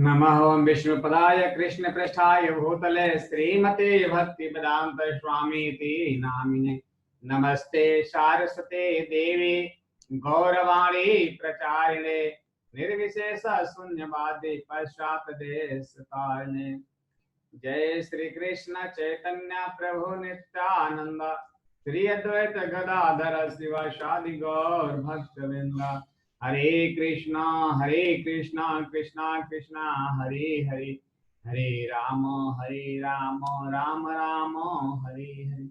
नमः ओं विष्णुपदाय कृष्णपृष्ठाय भूतले श्रीमते भक्तिवेदांत स्वामीति नामिने। नमस्ते सारस्वते देवी गौरवाणी प्रचारिणे निर्विशेष शून्यवादी पश्चात देशतारिणे। जय श्री कृष्ण चैतन्य प्रभु नित्यानंद श्री अद्वैत गदाधर शिवासादि गौर भक्तवृंद। हरे कृष्णा कृष्णा कृष्णा हरे हरे, हरे राम राम राम हरे हरे।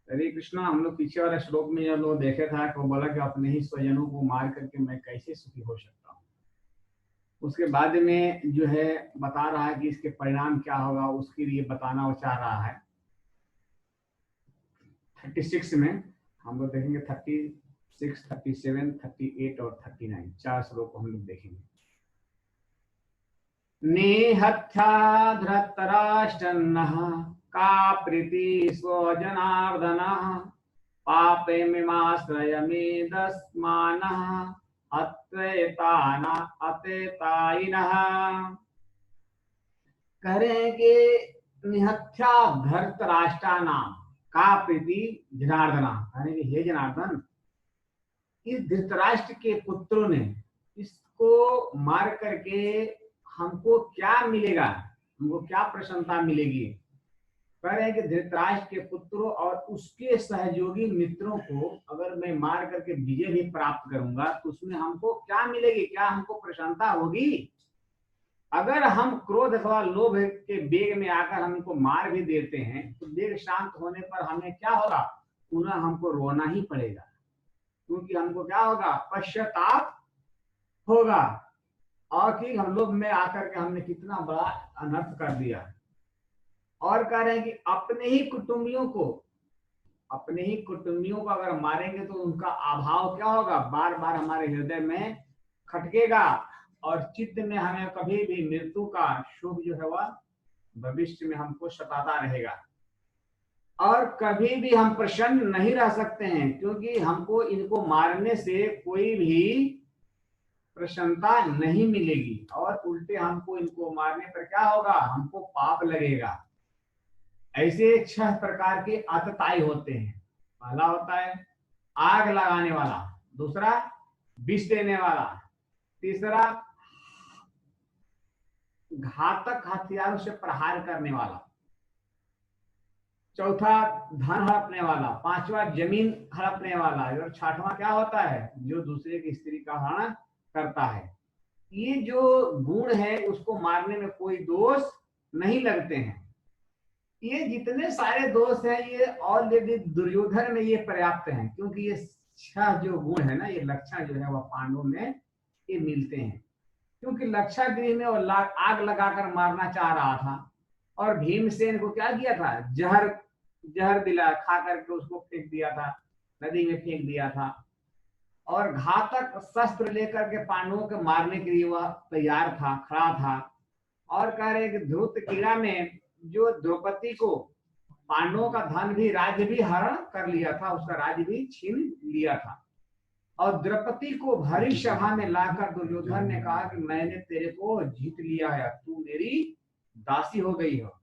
हरे कृष्णा। हम लोग पीछे वाले श्लोक में यह लोग देखे था कि वो बोला कि अपने ही स्वजनों को मार करके मैं कैसे सुखी हो सकता हूँ। उसके बाद में जो है बता रहा है कि इसके परिणाम क्या होगा, उसके लिए बताना वो चाह रहा है। 36 में हम लोग देखेंगे 36, 37, 38 और 39 चार श्लोक को हम लोग देखेंगे। निहत्या धृतराष्ट्रन्नः का प्रीति स्वजनार्दन पापे मिमाश्रयमेदस्मानः अतेताइनः। कह रहे हैं कि निहत्या धृतराष्ट्राणाम का प्रीति जनार्दना, यानी हे जनार्दन, इस धृतराष्ट्र के पुत्रों ने इसको मार करके हमको क्या मिलेगा, हमको क्या प्रसन्नता मिलेगी। कह रहे हैं कि धृतराष्ट्र के पुत्रों और उसके सहयोगी मित्रों को अगर मैं मार करके विजय भी प्राप्त करूंगा तो उसमें हमको क्या मिलेगी, क्या हमको प्रसन्नता होगी। अगर हम क्रोध अथवा लोभ के वेग में आकर हम इनको मार भी देते हैं तो वेग शांत होने पर हमें क्या होगा, पुनः हमको रोना ही पड़ेगा, क्योंकि हमको क्या होगा, पश्चाताप होगा और कि हम लोग में आकर के हमने कितना बड़ा अनर्थ कर दिया। और कह रहे हैं कि अपने ही कुटुंबियों को अगर मारेंगे तो उनका अभाव क्या होगा, बार बार हमारे हृदय में खटकेगा और चित्त में हमें कभी भी मृत्यु का शुभ जो है वह भविष्य में हमको सताता रहेगा। और कभी भी हम प्रसन्न नहीं रह सकते हैं, क्योंकि हमको इनको मारने से कोई भी प्रसन्नता नहीं मिलेगी और उल्टे हमको इनको मारने पर क्या होगा, हमको पाप लगेगा। ऐसे 6 प्रकार के आतताई होते हैं। पहला होता है आग लगाने वाला, दूसरा विष देने वाला, तीसरा घातक हथियारों से प्रहार करने वाला, चौथा धन हड़पने वाला, पांचवा जमीन हड़पने वाला और छठवां क्या होता है, जो दूसरे की स्त्री का हरण करता है। ये जो गुण है उसको मारने में कोई दोष नहीं लगते हैं। ये जितने सारे दोष हैं ये ऑलरेडी दुर्योधन में ये पर्याप्त हैं, क्योंकि ये 6 जो गुण है ना, ये लक्षण जो है वह पांडवों में ये मिलते हैं। क्योंकि लक्षागृह में वो आग लगाकर मारना चाह रहा था और भीमसेन को क्या किया था, जहर दिला खा करके उसको फेंक दिया था, नदी में फेंक दिया था। और घातक शस्त्र लेकर के पांडवों के मारने के लिए वह तैयार था, खड़ा था। और कह रहे कि ध्रुत क्रीड़ा में जो द्रौपदी को पांडवों का धन भी, राज्य भी हरण कर लिया था, उसका राज्य भी छीन लिया था। और द्रौपदी को भरी सभा में लाकर दुर्योधन ने कहा कि मैंने तेरे को जीत लिया है, तू मेरी दासी हो गई हो।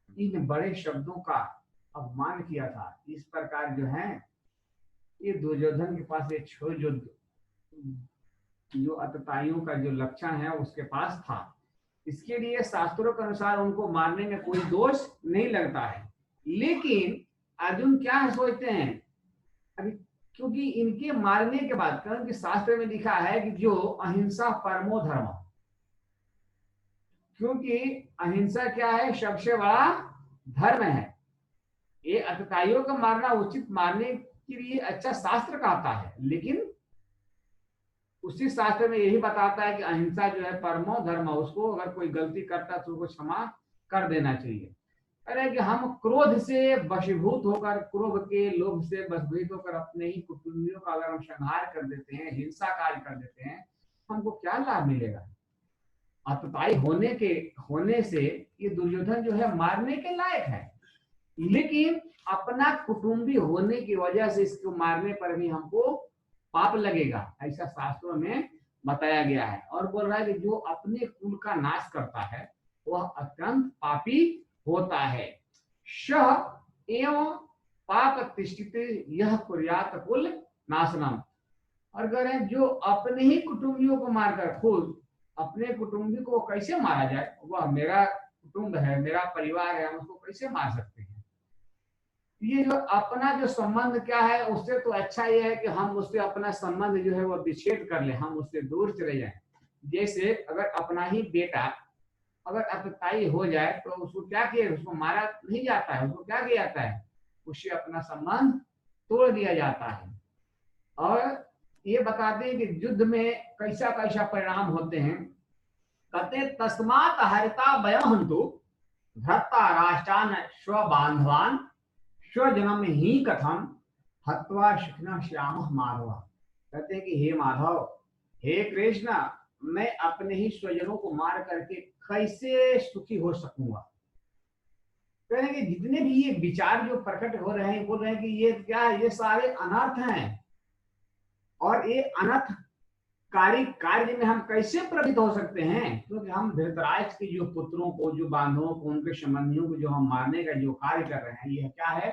इन बड़े शब्दों का अपमान किया था। इस प्रकार जो है ये दुर्योधन के पास एक जो अतताइयों का जो लक्षण है उसके पास था। इसके लिए शास्त्रों के अनुसार उनको मारने में कोई दोष नहीं लगता है। लेकिन अर्जुन क्या सोचते हैं अभी, क्योंकि इनके मारने के बाद, क्योंकि शास्त्र में लिखा है कि जो अहिंसा परमो धर्म, क्योंकि अहिंसा क्या है, सबसे बड़ा धर्म है। ये अतताइयों को मारना उचित मानने के लिए अच्छा शास्त्र कहता है, लेकिन उसी शास्त्र में यही बताता है कि अहिंसा जो है परमो धर्म, उसको अगर कोई गलती करता तो उसको क्षमा कर देना चाहिए। अरे कि हम क्रोध से वशीभूत होकर, क्रोध के लोभ से वशीभूत होकर अपने ही कुटुंबियों का अगर हम संहार कर देते हैं, हिंसा कार्य कर देते हैं, हमको क्या लाभ मिलेगा। अतताई होने से ये दुर्योधन जो है मारने के लायक है, लेकिन अपना कुटुंबी होने की वजह से इसको मारने पर भी हमको पाप लगेगा, ऐसा शास्त्रों में बताया गया है। और बोल रहा है कि जो अपने कुल का नाश करता है वह अत्यंत पापी होता है। श एवं पाप तिष्ठित यह कुर्यात कुल नाशनम। और कह रहे हैं जो अपने ही कुटुंबियों को मारकर, खुद अपने कुटुंबी को कैसे मारा जाए, वह मेरा कुटुंब है, मेरा परिवार है, हम उसको कैसे मार सकते हैं। ये जो अपना जो संबंध क्या है, उससे तो अच्छा ये है कि हम उससे अपना संबंध जो है वो विच्छेद कर ले, हम उससे दूर चले जाएं। जैसे अगर अपना ही बेटा अगर अतताई हो जाए तो उसको क्या किया, उसको मारा नहीं जाता है, उसको क्या किया जाता है, उससे अपना संबंध तोड़ दिया जाता है। और ये बताते हैं कि युद्ध में कैसा कैसा परिणाम होते हैं। कहते तस्मात हरिता वयम हंतु भ्रता राष्ट्रान स्वबांधवान स्वजनम ही कथम हत्वा शिखना श्याम माधव। कहते हैं कि हे माधव, हे कृष्ण, मैं अपने ही स्वजनों को मार करके कैसे सुखी हो सकूंगा। कह रहे हैं कि जितने भी ये विचार जो प्रकट हो रहे हैं, बोल रहे हैं कि ये क्या है, ये सारे अनर्थ हैं। और ये अनर्थ कार्य में हम कैसे प्रवृत्त हो सकते हैं, क्योंकि हम धृतराष्ट्र के जो पुत्रों को, जो बांधवों को, उनके संबंधियों को जो हम मारने का जो कार्य कर रहे हैं, यह क्या है,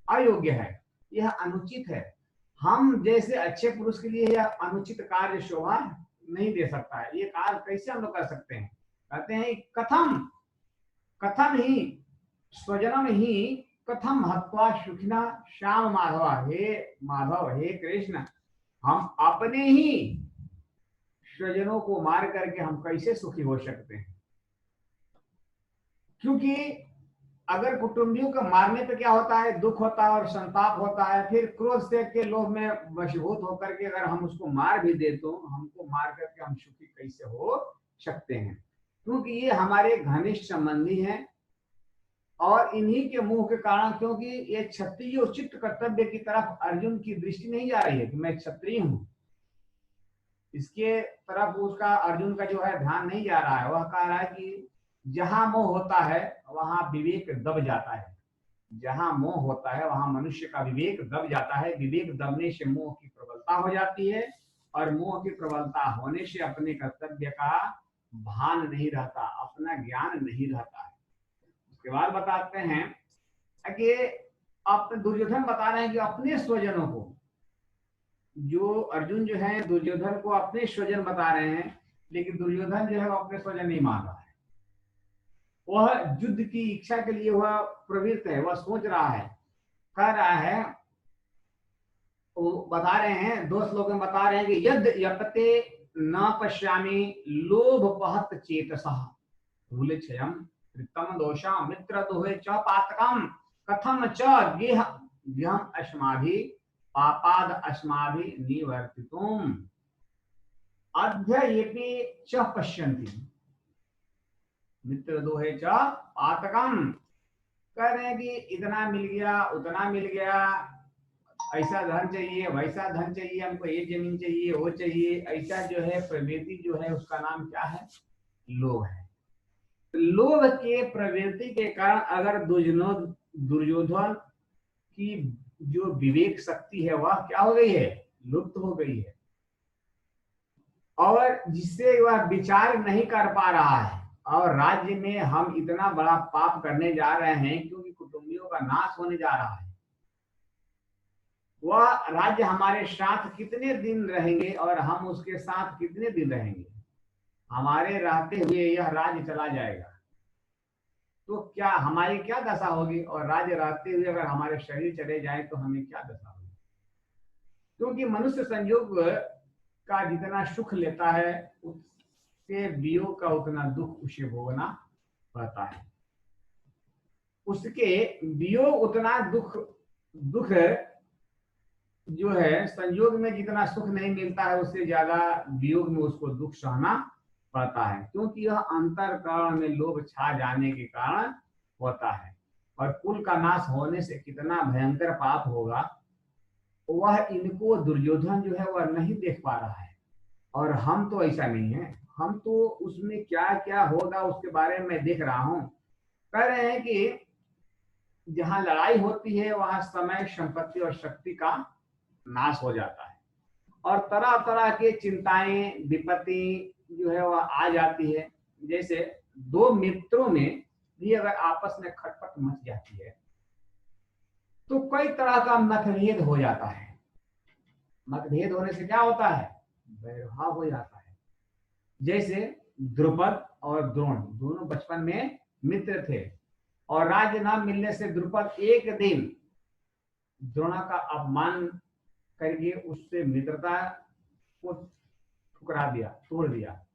अयोग्य है, यह अनुचित है। हम जैसे अच्छे पुरुष के लिए यह अनुचित कार्य शोभा नहीं दे सकता है। ये कार्य कैसे हम लोग कर सकते हैं। कहते हैं कथम कथम ही स्वजनम ही कथम हत्वा सुखिना श्याम माधवा। हे माधव, हे कृष्ण, हम अपने ही स्वजनों को मार करके हम कैसे सुखी हो सकते हैं। क्योंकि अगर कुटुंबियों को मारने पे क्या होता है, दुख होता है और संताप होता है। फिर क्रोध से के लोभ में वशीभूत होकर के अगर हम उसको मार भी दे तो हमको मार करके हम सुखी कैसे हो सकते हैं। क्योंकि ये हमारे घनिष्ठ संबंधी हैं और इन्हीं के मुंह के कारण, क्योंकि ये क्षत्रिय उचित कर्तव्य की तरफ अर्जुन की दृष्टि नहीं जा रही है कि मैं क्षत्रिय हूं, इसके तरफ उसका अर्जुन का जो है ध्यान नहीं जा रहा है। वह कह रहा है कि जहां मोह होता है वहां विवेक दब जाता है। जहां मोह होता है वहां मनुष्य का विवेक दब जाता है। विवेक दबने से मोह की प्रबलता हो जाती है और मोह की प्रबलता होने से अपने कर्तव्य का भान नहीं रहता, अपना ज्ञान नहीं रहता है। उसके बाद बताते हैं कि आप दुर्योधन बता रहे हैं कि अपने स्वजनों को, जो अर्जुन जो है दुर्योधन को अपने स्वजन बता रहे हैं, लेकिन दुर्योधन जो है वो अपने स्वजन नहीं मान रहा है। वह युद्ध की इच्छा के लिए वह प्रवृत्त है, वह सोच रहा है, कह रहा है। वो बता रहे हैं, दो श्लोक में बता रहे हैं कि यद यपते न पश्यामि लोभ बहत चेतसः भूल क्षयम कृतम दोषा मित्र दोहे च पातकम कथम च गेह गेहम अस्माभि पापाद अस्माभि निवर्तितुम अध्ययेपि च पश्यन्ति मित्र दोहे च पातकम। कह रहे हैं कि इतना मिल गया, उतना मिल गया, ऐसा धन चाहिए, वैसा धन चाहिए, हमको ये जमीन चाहिए, वो चाहिए, ऐसा जो है प्रवृत्ति जो है उसका नाम क्या है, लोभ है। लोभ के प्रवृत्ति के कारण अगर दुर्योधन की जो विवेक शक्ति है वह क्या हो गई है, लुप्त हो गई है, और जिससे वह विचार नहीं कर पा रहा है। और राज्य में हम इतना बड़ा पाप करने जा रहे हैं क्योंकि कुटुंबियों का नाश होने जा रहा है। वह राज्य हमारे साथ कितने दिन रहेंगे और हम उसके साथ कितने दिन रहेंगे। हमारे रहते हुए यह राज्य चला जाएगा तो क्या हमारी क्या दशा होगी, और राज्य रहते हुए अगर हमारे शरीर चले जाए तो हमें क्या दशा होगी। क्योंकि मनुष्य संयोग का जितना सुख लेता है उसके वियोग का उतना दुख उसे भोगना पड़ता है। उसके वियोग उतना दुख जो है, संयोग में जितना सुख नहीं मिलता है उससे ज्यादा वियोग में उसको दुख सहना पड़ता है। क्योंकि यह अंतरकरण में लोभ छा जाने के कारण होता है। और कुल का नाश होने से कितना भयंकर पाप होगा वह इनको दुर्योधन जो है वह नहीं देख पा रहा है। और हम तो ऐसा नहीं है, हम तो उसमें क्या क्या होगा उसके बारे में देख रहा हूं। कह रहे हैं कि जहां लड़ाई होती है वहां समय, संपत्ति और शक्ति का नाश हो जाता है। और तरह तरह के चिंताएं विपत्ति जो है वह आ जाती है। जैसे दो मित्रों में भी अगर आपस में खटपट मच जाती है तो कई तरह का मतभेद हो जाता है। मतभेद होने से क्या होता है, वैरभाव हो जाता है। जैसे द्रुपद और द्रोण दोनों बचपन में मित्र थे और राज्य न मिलने से द्रुपद एक दिन द्रोणा का अपमान करके उससे मित्रता को ठुकरा दिया, तोड़ दिया।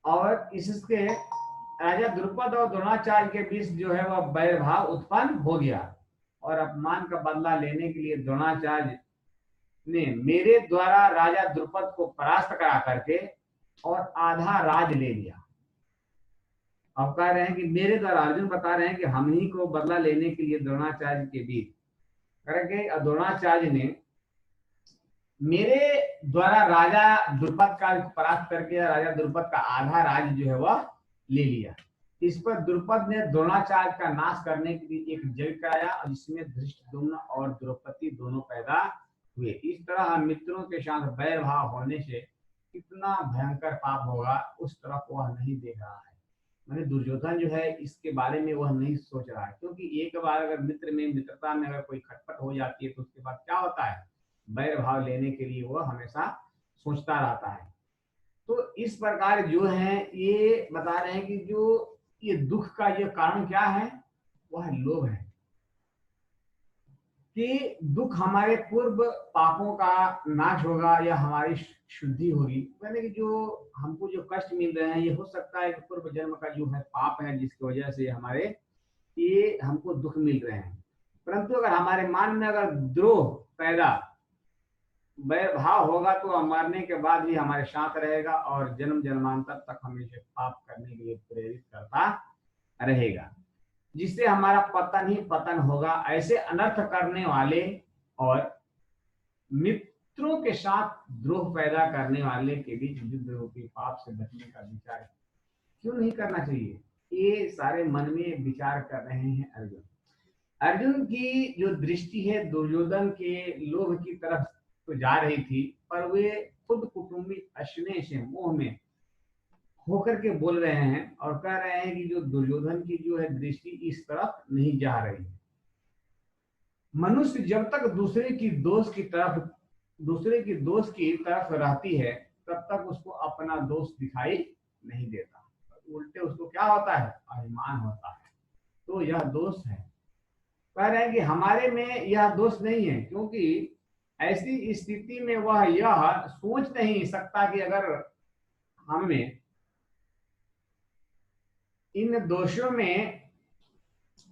और इसके राजा द्रुपद और द्रोणाचार्य के बीच जो है वह वैरभाव उत्पन्न हो गया और अपमान का बदला लेने के लिए द्रोणाचार्य ने मेरे द्वारा राजा द्रुपद को परास्त करा करके और आधा राज ले लिया। अब कह रहे हैं कि मेरे द्वारा, अर्जुन बता रहे हैं कि हम ही को बदला लेने के लिए द्रोणाचार्य के बीच करके द्रोणाचार्य ने मेरे द्वारा राजा द्रुपद का परास्त करके राजा द्रुपद का आधा राज जो है वह ले लिया। इस पर द्रुपद ने द्रोणाचार्य का नाश करने के लिए एक यज्ञ कराया और जिसमें धृष्टद्युम्न और द्रौपदी दोनों पैदा हुए। इस तरह मित्रों के साथ वैर भाव होने से कितना भयंकर पाप होगा उस तरफ वह नहीं देख रहा है। मैंने दुर्योधन जो है इसके बारे में वह नहीं सोच रहा है, क्योंकि एक बार अगर मित्र में मित्रता में अगर कोई खटपट हो जाती है तो उसके बाद क्या होता है, वैर भाव लेने के लिए वह हमेशा सोचता रहता है। तो इस प्रकार जो है ये बता रहे हैं कि जो ये दुख का ये कारण क्या है, वह लोभ है। कि दुख हमारे पूर्व पापों का नाश होगा या हमारी शुद्धि होगी। यानी कि जो हमको जो कष्ट मिल रहे हैं ये हो सकता है कि पूर्व जन्म का जो है पाप है जिसकी वजह से हमारे ये हमको दुख मिल रहे हैं। परंतु अगर हमारे मन में अगर द्रोह पैदा वैर भाव होगा तो मरने के बाद भी हमारे साथ रहेगा और जन्म जन्मांतर तक हमें पाप करने के लिए प्रेरित करता रहेगा, जिससे हमारा पतन ही पतन होगा। ऐसे अनर्थ करने वाले और मित्रों के साथ द्रोह पैदा करने वाले के बीच युद्ध रूपी पाप से बचने का विचार क्यों नहीं करना चाहिए, ये सारे मन में विचार कर रहे हैं अर्जुन। अर्जुन की जो दृष्टि है दुर्योधन के लोभ की तरफ तो जा रही थी, पर वे खुद कुटुंबी स्नेह से मोह में होकर के बोल रहे हैं और कह रहे हैं कि जो दुर्योधन की जो है दृष्टि इस तरफ नहीं जा रही है। मनुष्य जब तक दूसरे की दोष की तरफ रहती है तब तक उसको अपना दोष दिखाई नहीं देता, उल्टे उसको क्या होता है, अभिमान होता है। तो यह दोष है। कह रहे हैं कि हमारे में यह दोष नहीं है, क्योंकि ऐसी स्थिति में वह यह सोच नहीं सकता कि अगर हमें इन दोषों में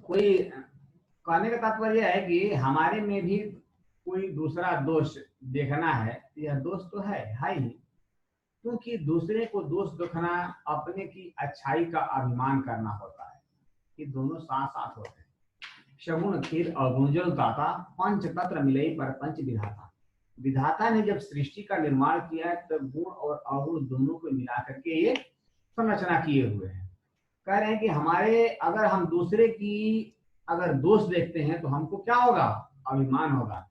कोई, कहने का तात्पर्य है कि हमारे में भी कोई दूसरा दोष देखना है। यह दोष तो है ही, क्योंकि दूसरे को दोष देखना अपने की अच्छाई का अभिमान करना होता है। ये दोनों साथ साथ होते हैं। शगुन खेल अगुणजल दाता पंच तत्र मिलई पर पंच विधाता। विधाता ने जब सृष्टि का निर्माण किया तब गुण और अवगुण दोनों को मिला करके ये संरचना किए हुए हैं। कह रहे हैं कि हमारे अगर हम दूसरे की अगर दोष देखते हैं तो हमको क्या होगा, अभिमान होगा।